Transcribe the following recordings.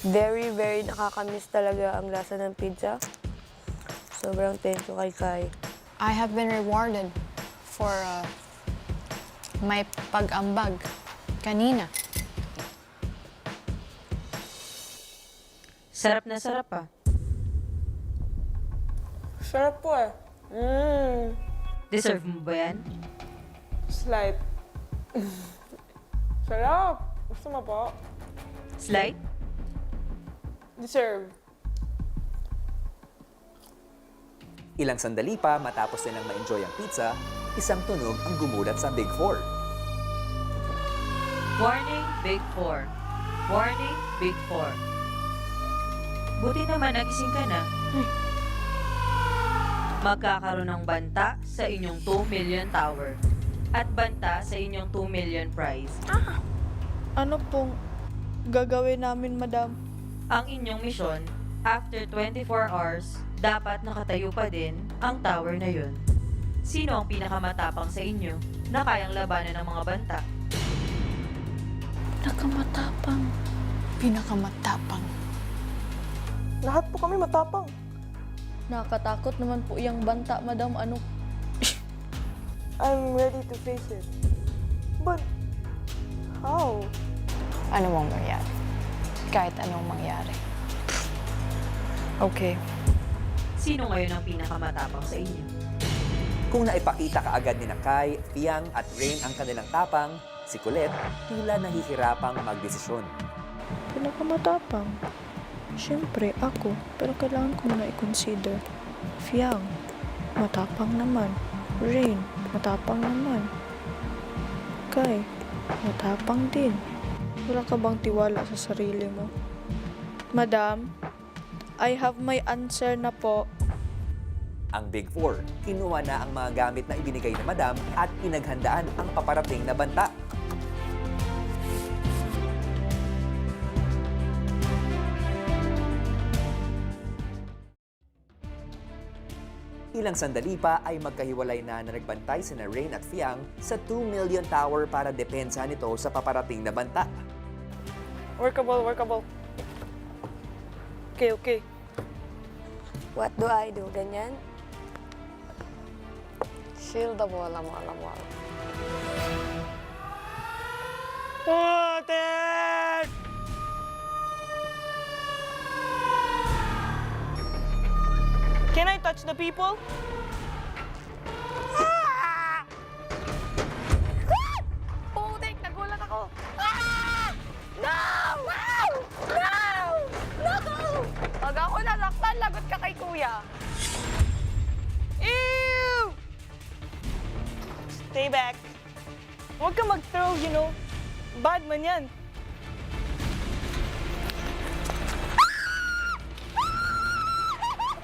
Very, very nakakamiss talaga ang lasa ng pizza. Sobrang thank you kay Kai. I have been rewarded for my pag-ambag kanina. Sarap na sarap pa. Sarap po eh. Deserve mo ba yan? Slight. Sarap. Gusto mo po? Slight? Deserve. Ilang sandali pa matapos nilang ma-enjoy ang pizza, isang tunog ang gumulat sa Big Four. Warning, Big Four. Warning, Big Four. Buti naman nagising ka na. Magkakaroon ng banta sa inyong 2 million tower at banta sa inyong 2 million prize. Ano pong gagawin namin, madam? Ang inyong misyon, after 24 hours, dapat nakatayo pa din ang tower na yun. Sino ang pinakamatapang sa inyo na kayang labanan ng mga banta? Pinakamatapang. Pinakamatapang. Lahat po kami matapang. Nakakatakot naman po iyang banta, madam. Ano? I'm ready to face it. But, how? Ano mong mangyari? Kahit anong mangyari. Okay. Sino ngayon ang pinakamatapang sa inyo? Kung naipakita kaagad ni Kai, Fiang at Rain ang kanilang tapang, si Colette tila nahihirapang magdesisyon. Pinakamatapang. Siyempre, ako. Pero kailangan ko muna i-consider. Fiang, matapang naman. Rain, matapang naman. Kai, matapang din. Wala ka bang tiwala sa sarili mo? Madam, I have my answer na po. Ang Big Four, kinuha na ang mga gamit na ibinigay ni Madam at pinaghandaan ang paparating na banta. Ilang sandali pa ay magkahiwalay na nagbantay sina Rain at Fiang sa 2 million tower para depensa nito sa paparating na banta. Workable, workable. Okay, okay. What do I do? Ganyan? Shield the bola, bola, bola. Can I touch the people? Putik! Nagulat ako! No! No! No! No! Pag ako nasaktan, lagot ka kay kuya. Ew! Stay back. Huwag ka mag-throw, you know. Bad man yan.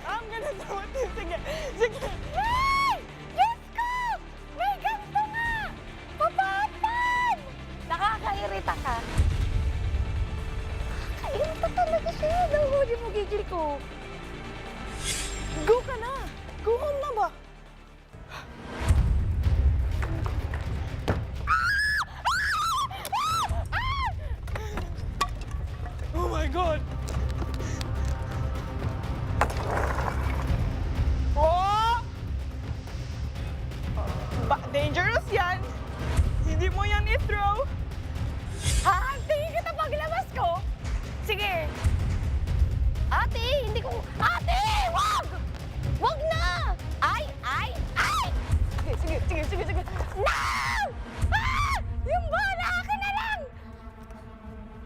I'm gonna throw it. Sige, sige. Ay! Diyos ko! May ganito nga! Papapan! Nakakairita ka. Nakakairita talaga siya. Nahuli mo gigil ko. Go ka na. Go home na ba? Oh my God! Oh! Dangerous yan! Hindi mo yan i-throw! Hahantingin kita paglabas ko. Sige. Ate, hindi ko... Ate! Wag! Wag na! Ay! Ay! Ay! Sige, sige, sige, sige, sige. No! Ah! Yung bola, akin na lang!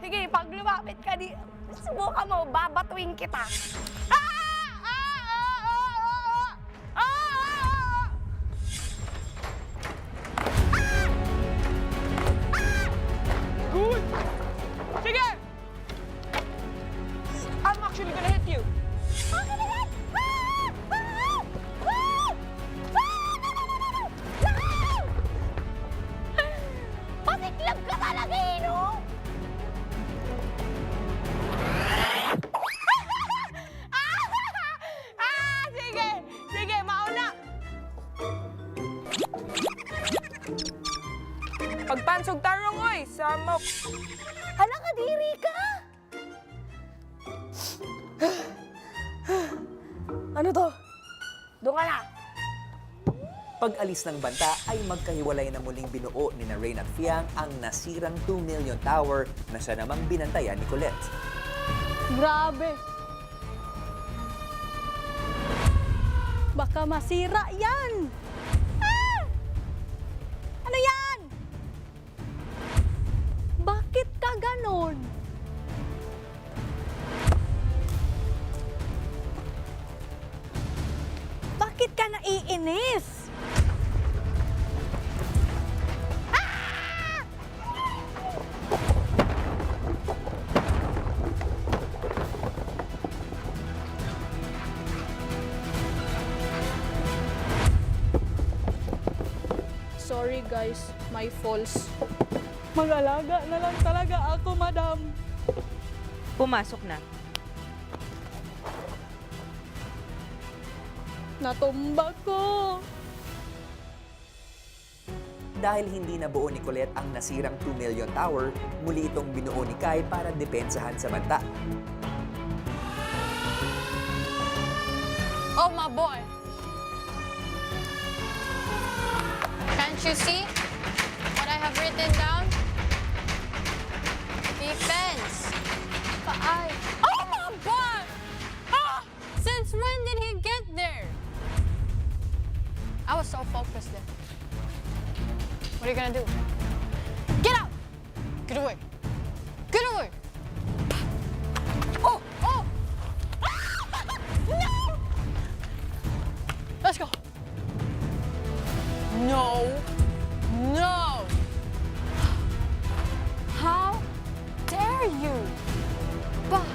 Sige, pag lumapit ka di... Subukan mo, babatuin kita. Ah! Ah! Ah! Ah! Ah! Ah! Good! Sige! I'm actually gonna hit you. Akin na lang! Ah! Ah! Ah! Ah! No! Pasiklab ka talaga, no? Sige! Sige, mauna! Pagpansog tarong, oy! Samok! Hala, kadiri ka! Ano to? Doon ka na. Pag-alis ng banta ay magkahiwalay na muling binuo ni Rain at Fiang ang nasirang 2 million tower na siya namang binantayan ni Colette. Grabe. Baka masira yan. Ah! Ano yan? Bakit ka ganon? Bakit ka naiinis? Sorry guys, my faults. Mag-alaga na lang talaga ako, madam. Pumasok na. Natumba ko. Dahil hindi nabuo ni Colette ang nasirang 2 million tower, muli itong binuo ni Kai para depensahan sa banta. Oh, my boy. Can't you see what I have written down? Defense. Oh, my boy! Ah! Since when did he get there? I was so focused there. What are you gonna do? Get out! Get away! Get away! Oh! Oh! No! Let's go! No! No! How dare you? Ba,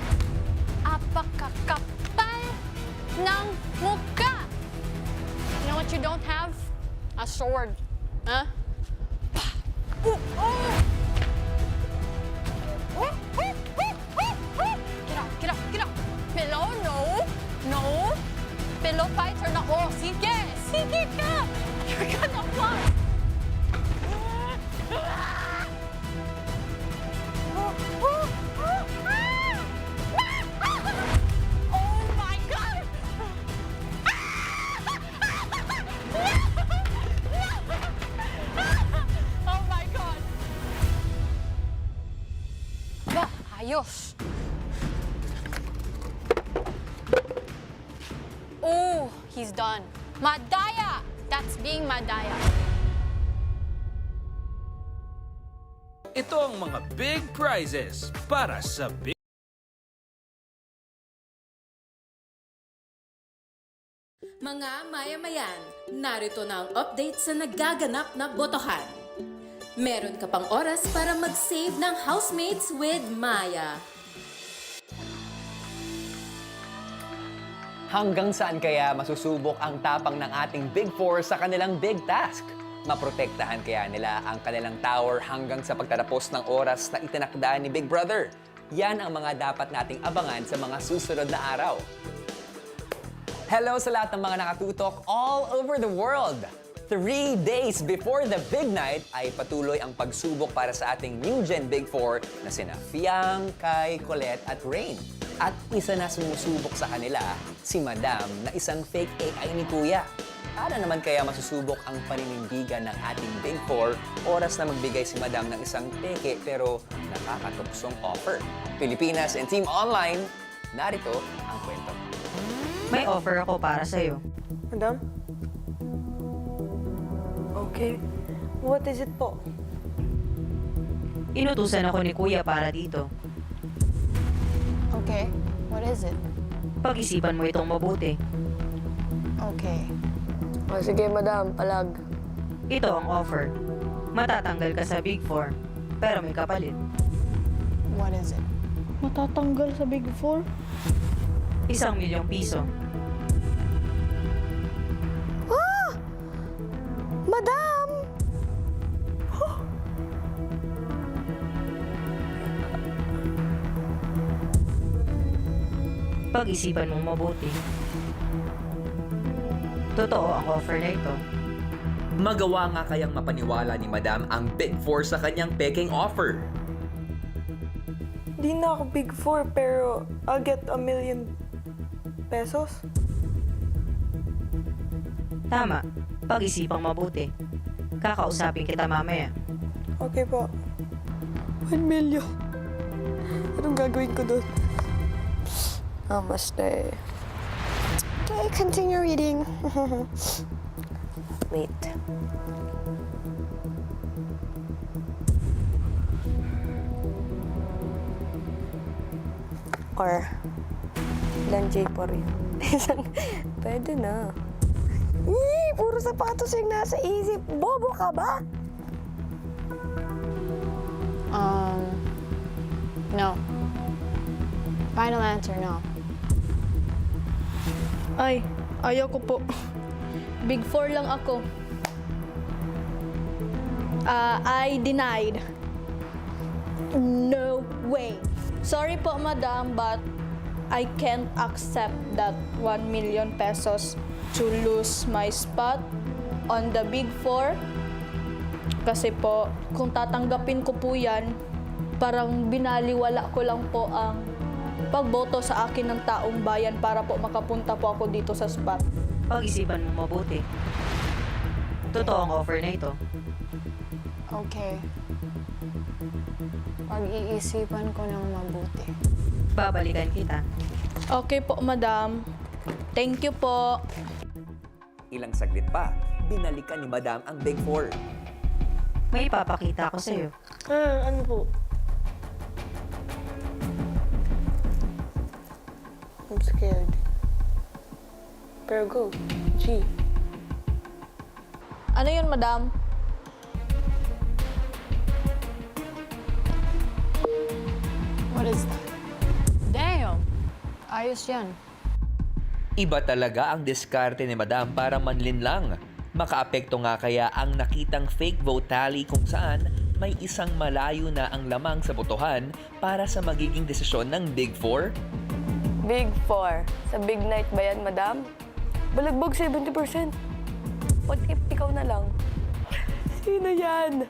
apakakapal ng mukha! You know what you don't have? A sword. Huh? Get up, get up, get up! Pillow, no! No! Pillow fights are not... Oh, sige! Sige ka! You're gonna fly! Oh my God! Oh my God! Ba, ayos! Oh, he's done. Madaya! That's being Madaya. Ito ang mga big prizes para sa big... Mga maya-mayan, narito na ang update sa nagaganap na botohan. Meron ka pang oras para mag-save ng housemates with Maya. Hanggang saan kaya masusubok ang tapang ng ating Big Four sa kanilang big task? Maprotektahan kaya nila ang kanilang tower hanggang sa pagtatapos ng oras na itinakda ni Big Brother? Yan ang mga dapat nating abangan sa mga susunod na araw. Hello sa lahat ng mga nakatutok all over the world! 3 days before the big night ay patuloy ang pagsubok para sa ating New Gen Big Four na sina Fiang, Kai, Colette at Rain. At isa na sumusubok sa kanila, si Madam na isang fake AI ni Kuya. Para naman kaya masusubok ang paninindigan ng ating Big Four, oras na magbigay si Madam ng isang peke pero nakakatuksong offer. Pilipinas and Team Online, narito ang kwento. May offer ako para sa'yo. Madam? Okay. What is it po? Inutusan ako ni Kuya para dito. Okay, what is it? Pag-isipan mo itong mabuti. Okay. Oh, sige, madam. Palag. Ito ang offer. Matatanggal ka sa Big Four, pero may kapalit. What is it? Matatanggal sa Big Four? 1,000,000 piso. Madam! Pag-isipan mo mabuti. Totoo ang offer na ito. Magawa nga kayang mapaniwala ni Madam ang Big Four sa kanyang peking offer. Di na ako Big Four, pero I'll get ₱1 million. Tama. Pag-isipang mabuti. Kakausapin kita mamaya. Okay po. 1 million. Anong gagawin ko doon? Namaste. Okay, continue reading. Wait. Or, ilan J4 yun? Pwede na. Puro sapatos yung nasa isip. Bobo ka ba? No. Final answer, no. Ay, ayaw ko po. Big Four lang ako. I denied. No way. Sorry po, madam, but I can't accept that 1 million pesos to lose my spot on the Big Four. Kasi po, kung tatanggapin ko po yan, parang binaliwala ko lang po ang pagboto sa akin ng taong bayan para po makapunta po ako dito sa spot. Pag-isipan mo mabuti. Totoo ang offer na ito. Okay. Pag-iisipan ko ng mabuti. Babalikan kita. Okay po, madam. Thank you po. Ilang saglit pa, binalikan ni Madam ang Big Four. May ipapakita ako sa'yo. Ano po? I'm scared. Pero go. G. Ano yun, madam? What is that? Damn! Ayos yan. Iba talaga ang diskarte ni Madam para manlinlang. Makaapekto nga kaya ang nakitang fake vote tally kung saan may isang malayo na ang lamang sa botohan para sa magiging desisyon ng Big Four? Big Four. Sa big night ba yan, madam? Balagbag 70%. What if ikaw na lang? Sino yan?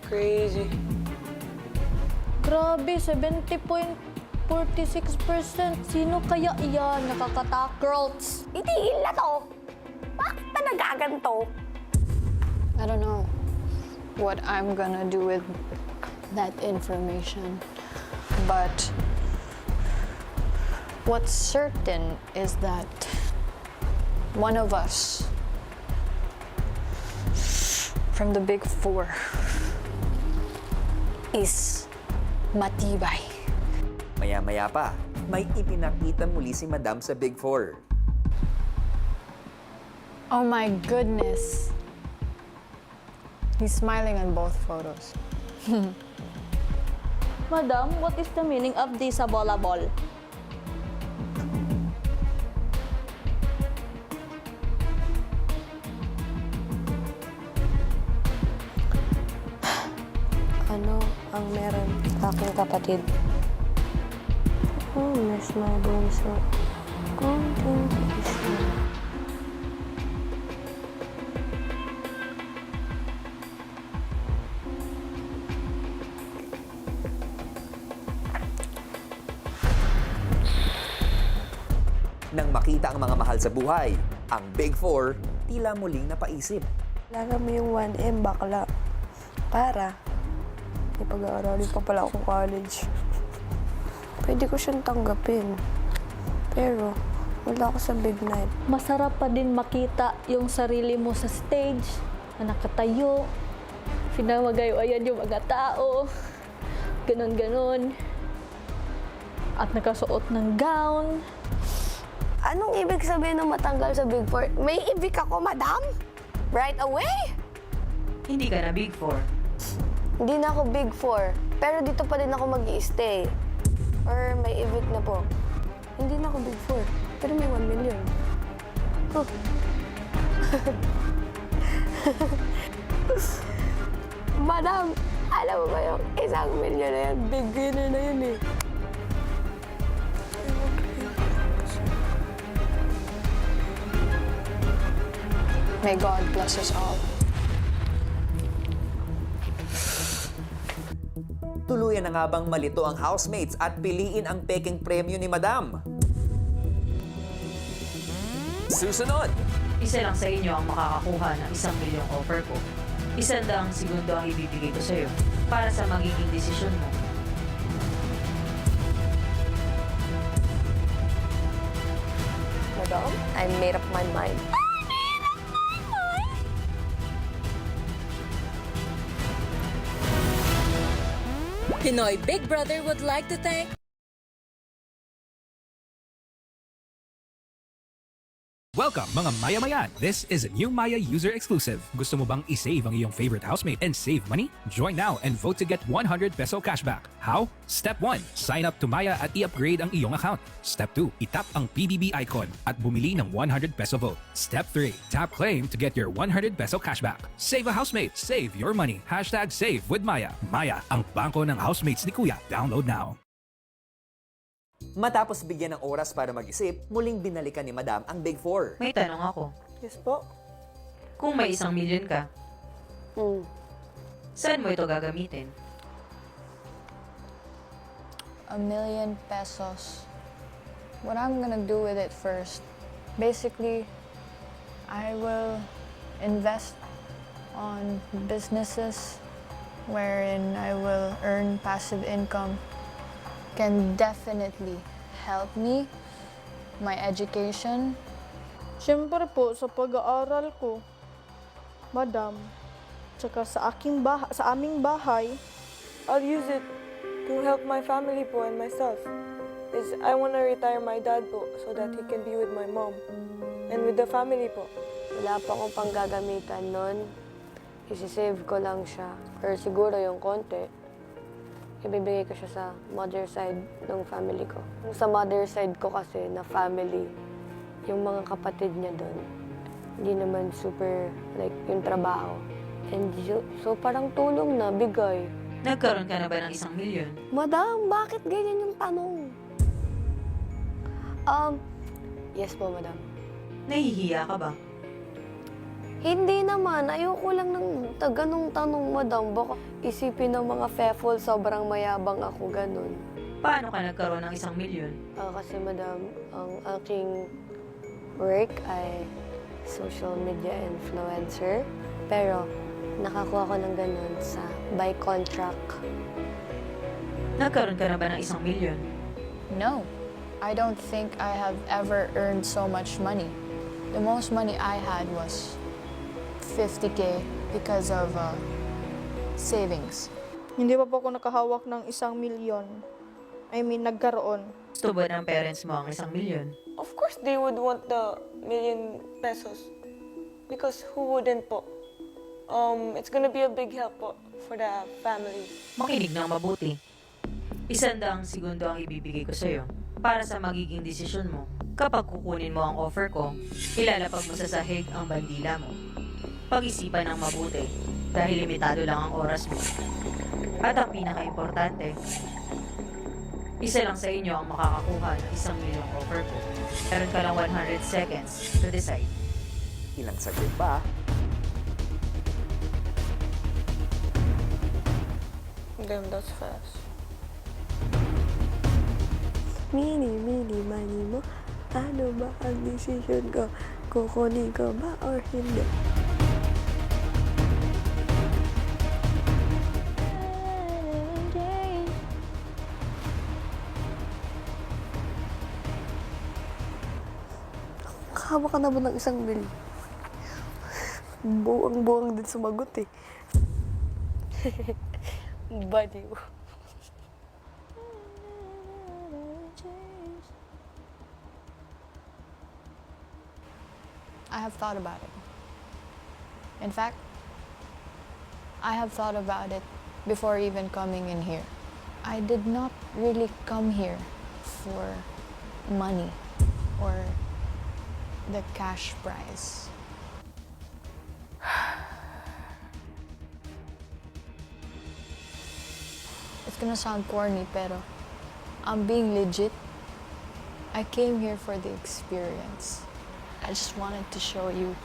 Crazy. Grabe, 70.46%. Sino kaya iyan? Nakakatakrots. Itigil na to! Bakit pa nagaganto? I don't know what I'm gonna do with that information. But what's certain is that one of us from the Big Four is matibay. Maya-maya pa, may ipinakita muli si Madam sa Big Four. Oh my goodness. He's smiling on both photos. Madam, what is the meaning of this bola ball? Ano ang meron aking kapatid? Miss my bunso. Konting isa. Nang makita ang mga mahal sa buhay, ang Big Four tila muling napaisip. Kailangan mo yung 1M, bakla. Para ipag-aaralin pa pala akong college. Pwede ko siyang tanggapin. Pero wala ako sa big night. Masarap pa din makita yung sarili mo sa stage, na nakatayo, pinamagayo-ayan yung mga tao, ganon-ganon, at nakasuot ng gown. Anong ibig sabihin ng matanggal sa Big Four? May ibig ako, madam? Right away? Hindi ka na Big Four. Hindi na ako Big Four, pero dito pa din ako mag-i-stay. Or may evict na po. Hindi na ako big four, pero may 1 million. Oh. Madam, alam mo ba yung 1 milyon na yan? Big winner na yun eh. May God bless us all. Tuluyan na nga bang malito ang housemates at piliin ang peking premyo ni Madam? Susunod! Isa lang sa inyo ang makakakuha ng 1 milyong offer ko. 100 segundo ang ibibigay ko sa'yo para sa magiging desisyon mo. Madam, I made up my mind. Pinoy Big Brother would like to thank Welcome mga Maya-mayan! This is a new Maya user exclusive. Gusto mo bang i-save ang iyong favorite housemate and save money? Join now and vote to get 100 peso cashback. How? Step 1. Sign up to Maya at i-upgrade ang iyong account. Step 2. Itap ang PBB icon at bumili ng 100 peso vote. Step 3. Tap claim to get your 100 peso cashback. Save a housemate. Save your money. #save with Maya. Maya, ang bangko ng housemates ni Kuya. Download now. Matapos bigyan ng oras para mag-isip, muling binalikan ni Madam ang Big Four. May tanong ako. Yes po. Kung may 1 milyon ka, saan mo ito gagamitin? ₱1 million. What I'm gonna do with it first, basically, I will invest on businesses wherein I will earn passive income. Can definitely help me, my education. Siyempre po, sa pag-aaral ko, madam, tsaka sa aming bahay, I'll use it to help my family po and myself. Is I want to retire my dad po so that he can be with my mom and with the family po. Wala pa akong panggagamitan nun. Isisave ko lang siya. Or siguro yung konti, ibibigay ko siya sa mother side ng family ko. Sa mother side ko kasi na family, yung mga kapatid niya doon, hindi naman super like yung trabaho. And so parang tulong na, bigay. Nagkaroon ka na ba ng 1 milyon? Madam, bakit ganyan yung tanong? Yes po, madam. Nahihiya ka ba? Hindi naman. Ayoko lang ng ganong tanong, madam. Baka isipin ng mga fefol, sobrang mayabang ako, ganun. Paano ka nagkaroon ng 1 milyon? Kasi, madam, ang aking work ay social media influencer. Pero, nakakuha ko ng ganun by contract. Nagkaroon ka na ba ng 1 milyon? No, I don't think I have ever earned so much money. The most money I had was 50K because of savings. hindi pa po ako nakahawak ng 1 milyon. I mean, nagkaroon. Gusto ba ng parents mo ang 1 milyon? Of course, they would want the ₱1 million. Because who wouldn't po? It's gonna be a big help po for the family. Makinig ng mabuti. 100 segundo ang ibibigay ko sa'yo para sa magiging desisyon mo. Kapag kukunin mo ang offer ko, ilalapag mo sa sahig ang bandila mo. Pag-isipan ng mabuti dahil limitado lang ang oras mo. At ang pinaka-importante, isa lang sa inyo ang makakakuha ng 1 milyong offer ko. Meron ka lang 100 seconds to decide. Ilang saglit pa? Damn, that's fast. Mini, money mo. Ano ba ang decision ko? Kukunin ko ba or hindi? Hawak ka na ba ng 1 milyon? Buwang-buwang din sumagot eh. Baliw. I have thought about it. In fact, I have thought about it before even coming in here. I did not really come here for money or the cash prize. It's gonna sound corny, pero I'm being legit. I came here for the experience. I just wanted to show you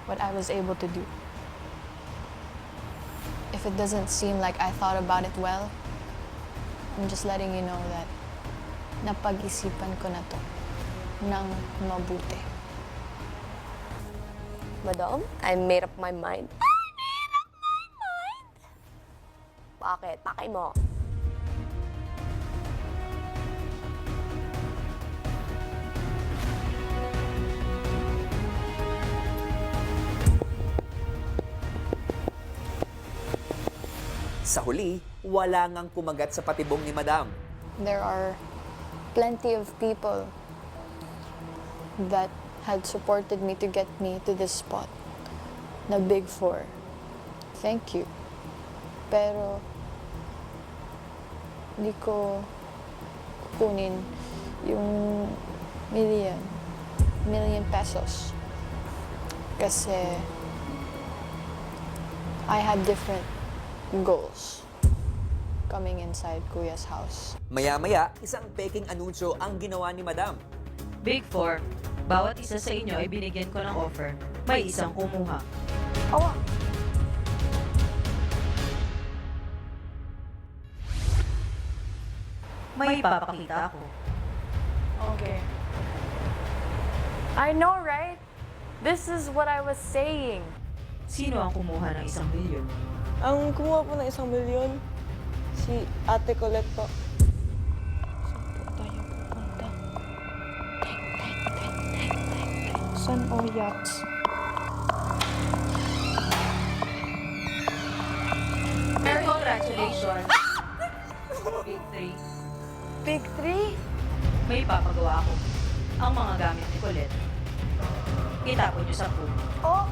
what I was able to do. if it doesn't seem like I thought about it well, I'm just letting you know that napag-isipan ko na to ng mabuti. Madam, I made up my mind. Bakit? Pakay mo. Sa huli, wala ngang kumagat sa patibong ni Madam. There are plenty of people that had supported me to get me to this spot, the Big Four. Thank you. Pero, hindi ko kukunin yung million pesos. Kasi, I had different goals coming inside Kuya's house. Maya-maya, isang peking anunsyo ang ginawa ni Madam. Big Four, bawat isa sa inyo ay binigyan ko ng offer. May isang kumuha. Awa. May ipapakita ako. Okay. I know, right? This is what I was saying. Sino ang kumuha ng 1 milyon? Ang kumuha po ng 1 milyon, si Ate Colette po. Sun o yachts? Pero congratulations! Big 3. Big three? May ipapagawa ako. Ang mga gamit ni Colette. Itapon niyo sa pool. Oh,